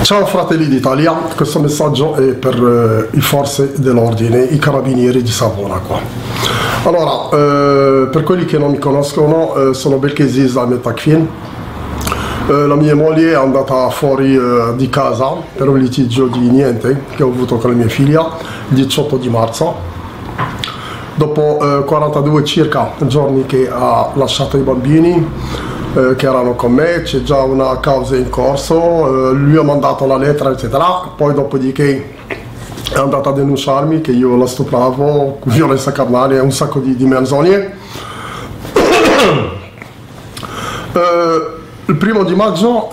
Ciao fratelli d'Italia, questo messaggio è per le forze dell'ordine, i carabinieri di Savona qua. Allora, per quelli che non mi conoscono, sono Belkesiz Ahmed Takfin. La mia moglie è andata fuori di casa per un litigio di niente che ho avuto con la mia figlia il 18 di marzo. Dopo 42 circa giorni che ha lasciato i bambini che erano con me, c'è già una causa in corso, lui ha mandato la lettera eccetera, poi dopodiché è andata a denunciarmi che io la stupravo, violenza carnale e un sacco di menzogne. Il 1° maggio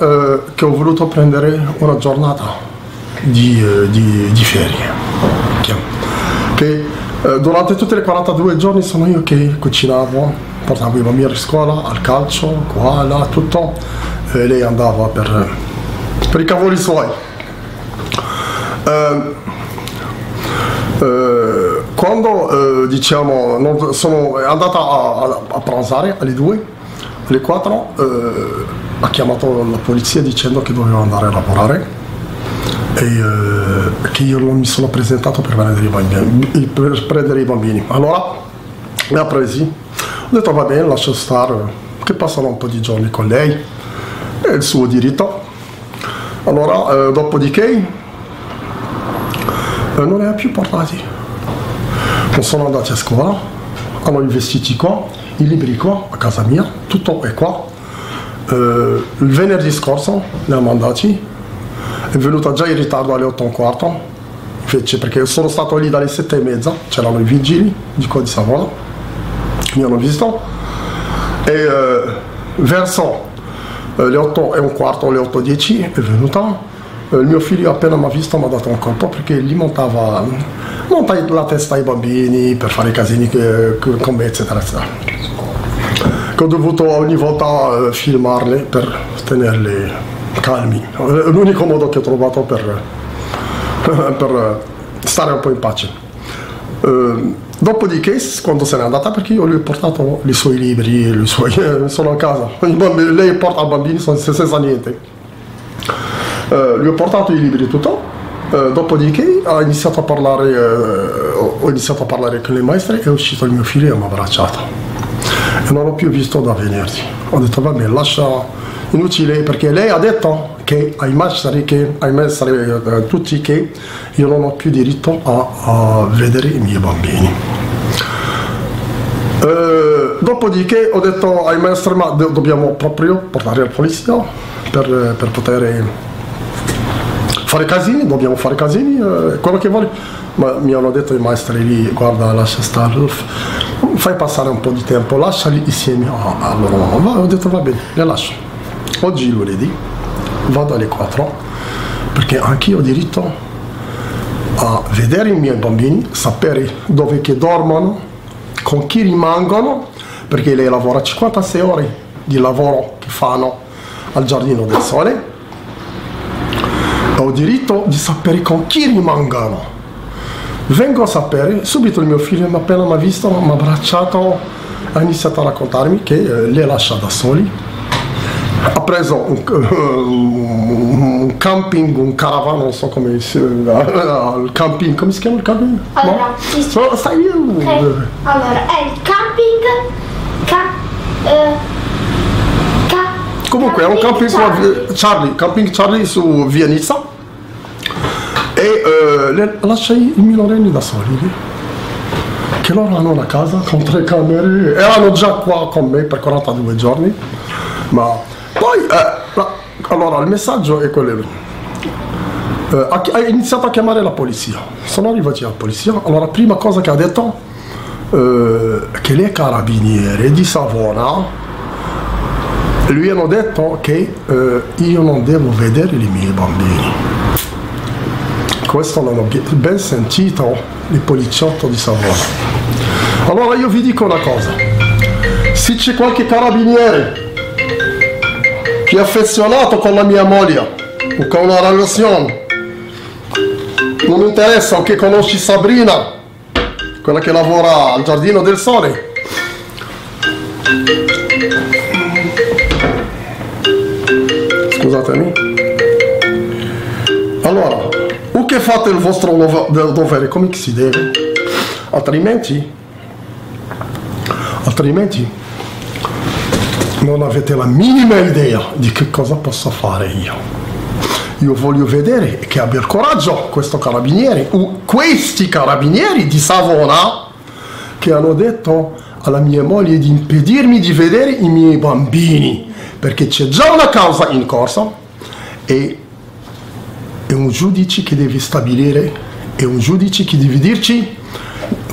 che ho voluto prendere una giornata di ferie, che durante tutte le 42 giorni sono io che cucinavo, portavo i bambini a scuola, al calcio, qua, là, tutto, e lei andava per i cavoli suoi. Quando diciamo è andata a pranzare alle 2, alle 4, ha chiamato la polizia dicendo che dovevo andare a lavorare e che io non mi sono presentato per prendere i bambini. Allora mi ha presi. Ho detto va bene, lascio stare, che passano un po' di giorni con lei, è il suo diritto. Allora, dopodiché, non li ha più portati. Non sono andati a scuola, hanno i vestiti qua, i libri qua, a casa mia, tutto è qua. Il venerdì scorso li ha mandati, è venuta già in ritardo alle 8:15, invece perché sono stato lì dalle 7:30, c'erano i vigili di qua di Savona. Mi hanno visto e verso le 8:15, le 8:10 è venuta. Il mio figlio appena mi ha visto mi ha dato un colpo perché gli montava la testa ai bambini per fare i casini con me eccetera eccetera, che ho dovuto ogni volta filmarle per tenerli calmi. È l'unico modo che ho trovato per stare un po' in pace. Dopodiché, quando se n'è andata, perché io gli ho portato i suoi libri, sono a casa, lei porta i bambini senza niente, gli ho portato i libri e tutto. Dopodiché ho iniziato a parlare con le maestre, è uscito il mio figlio e mi ha abbracciato e non l'ho più visto da venerdì. Ho detto va bene, lascia, inutile, perché lei ha detto che ai maestri tutti che io non ho più diritto a vedere i miei bambini. Dopodiché ho detto ai maestri ma dobbiamo proprio portare la polizia per poter fare casini, dobbiamo fare casini, quello che vuole. Ma mi hanno detto i maestri lì, guarda, lascia stare, fai passare un po' di tempo, lasciali insieme a loro mamma. Ho detto va bene, le lascio. Oggi lunedì vado alle 4 perché anch'io ho diritto a vedere i miei bambini, sapere dove che dormono, con chi rimangono, perché lei lavora 56 ore di lavoro che fanno al Giardino del Sole. Ho diritto di sapere con chi rimangono. Vengo a sapere, subito il mio figlio appena mi ha visto, mi ha abbracciato, ha iniziato a raccontarmi che le lascia da soli. Ha preso un camping, un caravano, non so come si chiama, il camping, come si chiama il camping? Allora, no? Stai io. Allora, è il camping, comunque è un camping Camping Charlie su via Nizza, e lascia i minorenni da soli, che loro hanno una casa con 3 camere, erano già qua con me per 42 giorni, ma poi, allora il messaggio è quello lì. Ha iniziato a chiamare la polizia, sono arrivati alla polizia. Allora, prima cosa che ha detto, che le carabinieri di Savona lui hanno detto che io non devo vedere i miei bambini. Questo l'hanno ben sentito i poliziotti di Savona. Allora io vi dico una cosa, se c'è qualche carabiniere che è affezionato con la mia moglie o con una relazione, non mi interessa, che conosci Sabrina, quella che lavora al Giardino del Sole, scusatemi, Allora, o che fate il vostro dovere come si deve, altrimenti non avete la minima idea di che cosa posso fare io. Io voglio vedere che abbia il coraggio questo carabiniere o questi carabinieri di Savona che hanno detto alla mia moglie di impedirmi di vedere i miei bambini, perché c'è già una causa in corso e è un giudice che deve stabilire, è un giudice che deve dirci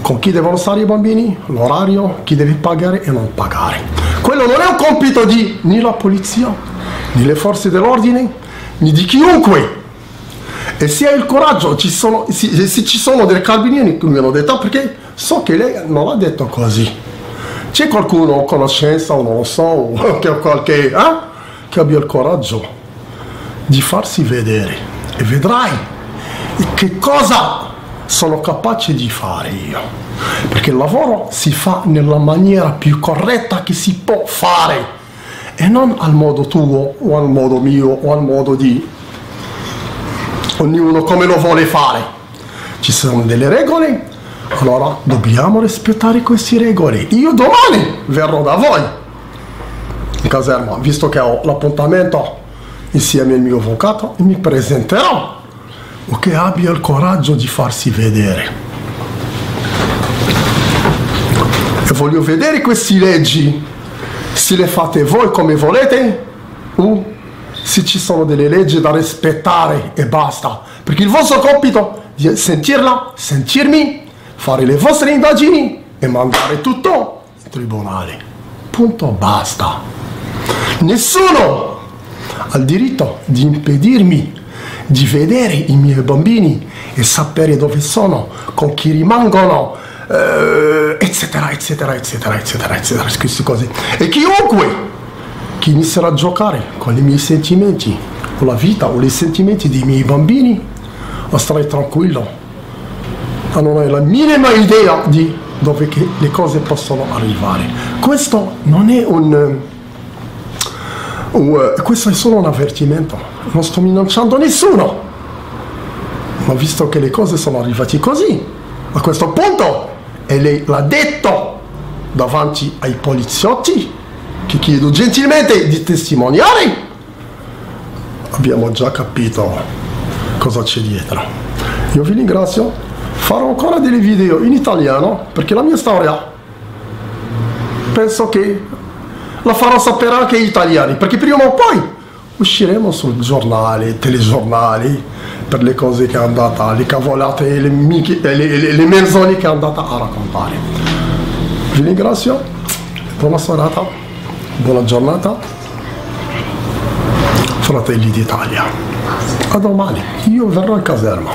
con chi devono stare i bambini, l'orario, chi deve pagare e non pagare. Quello non è un compito di né la polizia, né le forze dell'ordine, né di chiunque. E se hai il coraggio, se ci sono dei carabinieri che mi hanno detto, perché so che lei non l'ha detto così. C'è qualcuno a conoscenza, o non lo so, o che abbia il coraggio di farsi vedere. E vedrai che cosa sono capace di fare io, perché il lavoro si fa nella maniera più corretta che si può fare e non al modo tuo o al modo mio o al modo di ognuno come lo vuole fare. Ci sono delle regole, allora dobbiamo rispettare queste regole. Io domani verrò da voi in caserma, visto che ho l'appuntamento insieme al mio avvocato, e mi presenterò, o che abbia il coraggio di farsi vedere. E voglio vedere queste leggi, se le fate voi come volete o se ci sono delle leggi da rispettare e basta, perché il vostro compito è sentirla, sentirmi, fare le vostre indagini e mandare tutto in tribunale. Punto, basta. Nessuno ha il diritto di impedirmi di vedere i miei bambini e sapere dove sono, con chi rimangono, eccetera, eccetera, eccetera, eccetera, eccetera, queste cose. E chiunque che inizierà a giocare con i miei sentimenti, con la vita o i sentimenti dei miei bambini, starei tranquillo, ma non hai la minima idea di dove che le cose possono arrivare. Questo non è questo è solo un avvertimento, non sto minacciando nessuno, ma visto che le cose sono arrivate così, a questo punto, e lei l'ha detto davanti ai poliziotti, che chiedo gentilmente di testimoniare, abbiamo già capito cosa c'è dietro. Io vi ringrazio, farò ancora delle video in italiano, perché la mia storia penso che la farò sapere anche agli italiani, perché prima o poi usciremo sul giornale, telegiornali, per le cose che è andata, le cavolate, le menzogne che è andata a raccontare. Vi ringrazio, buona serata, buona giornata, Fratelli d'Italia. A domani, io verrò in caserma.